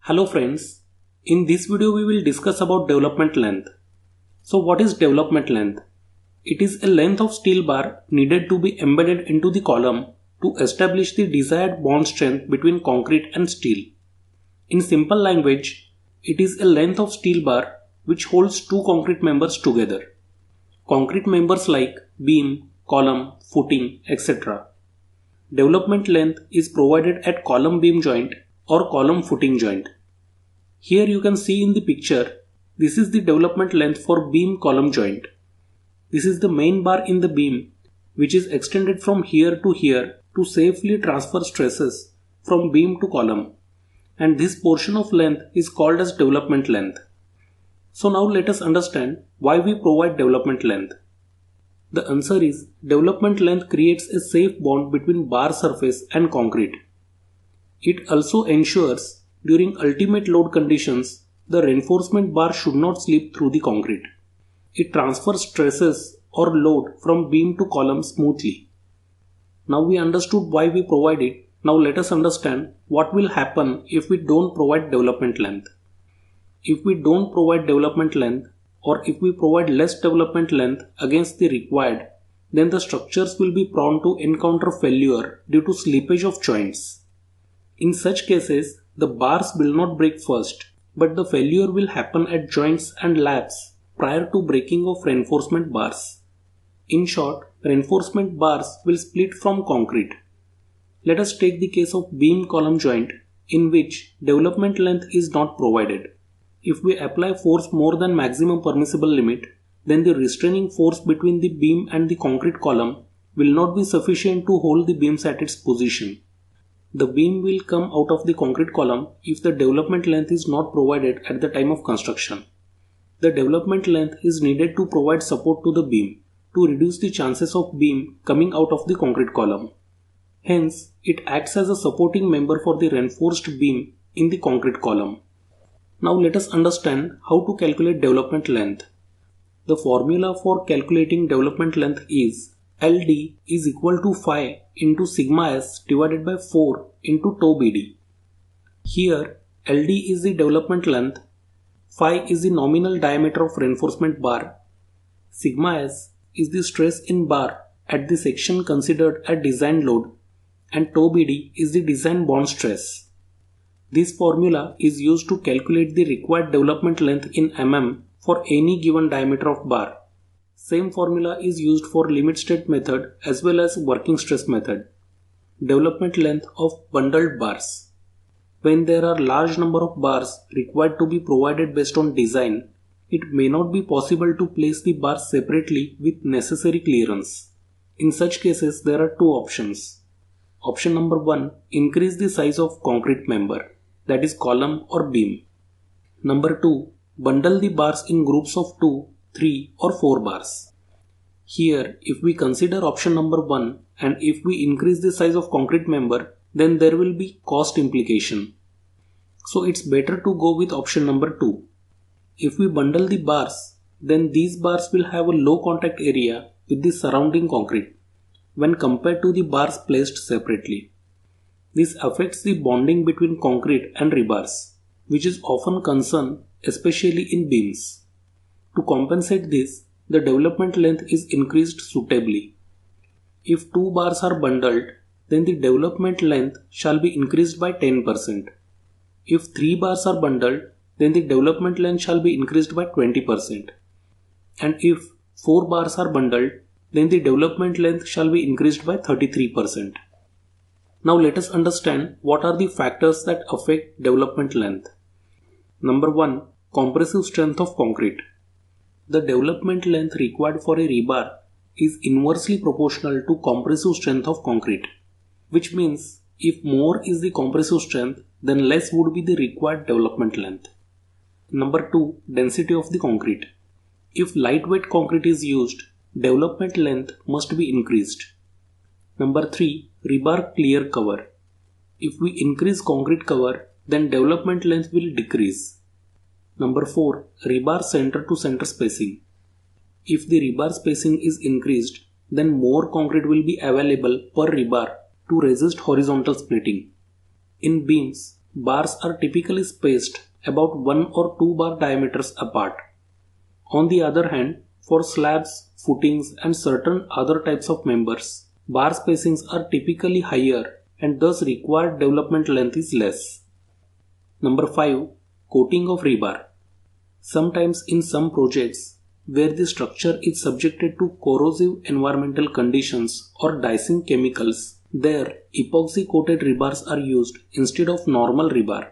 Hello friends, in this video we will discuss about development length. So what is development length? It is a length of steel bar needed to be embedded into the column to establish the desired bond strength between concrete and steel. In simple language, it is a length of steel bar which holds two concrete members together. Concrete members like beam, column, footing, etc. Development length is provided at column beam joint or column footing joint. Here you can see in the picture, this is the development length for beam column joint. This is the main bar in the beam which is extended from here to safely transfer stresses from beam to column, and this portion of length is called as development length. So now let us understand why we provide development length. The answer is development length creates a safe bond between bar surface and concrete. It also ensures during ultimate load conditions, the reinforcement bar should not slip through the concrete. It transfers stresses or load from beam to column smoothly. Now we understood why we provide it. Now let us understand what will happen if we don't provide development length. If we don't provide development length, or if we provide less development length against the required, then the structures will be prone to encounter failure due to slippage of joints. In such cases, the bars will not break first, but the failure will happen at joints and laps prior to breaking of reinforcement bars. In short, reinforcement bars will split from concrete. Let us take the case of beam column joint in which development length is not provided. If we apply force more than maximum permissible limit, then the restraining force between the beam and the concrete column will not be sufficient to hold the beams at its position. The beam will come out of the concrete column if the development length is not provided at the time of construction. The development length is needed to provide support to the beam to reduce the chances of beam coming out of the concrete column. Hence, it acts as a supporting member for the reinforced beam in the concrete column. Now let us understand how to calculate development length. The formula for calculating development length is LD is equal to phi into sigma s divided by 4 into tau BD. Here, LD is the development length, phi is the nominal diameter of reinforcement bar, sigma s is the stress in bar at the section considered at design load, and tau BD is the design bond stress. This formula is used to calculate the required development length in mm for any given diameter of bar. Same formula is used for limit state method as well as working stress method. Development length of bundled bars. When there are large number of bars required to be provided based on design, it may not be possible to place the bars separately with necessary clearance. In such cases, there are two options. Option number 1, increase the size of concrete member, that is column or beam. Number 2, bundle the bars in groups of 2, 3 or 4 bars. Here, if we consider option number 1 and if we increase the size of concrete member, then there will be cost implication. So it's better to go with option number 2. If we bundle the bars, then these bars will have a low contact area with the surrounding concrete when compared to the bars placed separately. This affects the bonding between concrete and rebars, which is often concern especially in beams. To compensate this, the development length is increased suitably. If 2 bars are bundled, then the development length shall be increased by 10%. If 3 bars are bundled, then the development length shall be increased by 20%. And if 4 bars are bundled, then the development length shall be increased by 33%. Now let us understand what are the factors that affect development length. Number 1. Compressive strength of concrete. The development length required for a rebar is inversely proportional to compressive strength of concrete, which means if more is the compressive strength, then less would be the required development length. Number 2. Density of the concrete. If lightweight concrete is used, development length must be increased. Number 3. Rebar clear cover. If we increase concrete cover, then development length will decrease. Number 4. Rebar center to center spacing. If the rebar spacing is increased, then more concrete will be available per rebar to resist horizontal splitting. In beams, bars are typically spaced about 1 or 2 bar diameters apart. On the other hand, for slabs, footings and certain other types of members, bar spacings are typically higher and thus required development length is less. Number 5. Coating of rebar. Sometimes in some projects where the structure is subjected to corrosive environmental conditions or dicing chemicals, there epoxy coated rebars are used instead of normal rebar.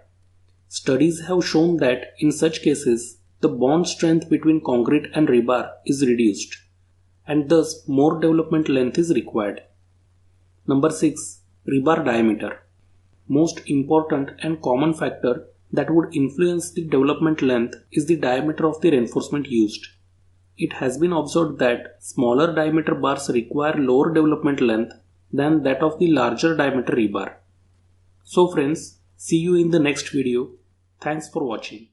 Studies have shown that in such cases, the bond strength between concrete and rebar is reduced and thus more development length is required. Number 6. Rebar diameter. Most important and common factor that would influence the development length is the diameter of the reinforcement used. It has been observed that smaller diameter bars require lower development length than that of the larger diameter rebar. So friends, see you in the next video. Thanks for watching.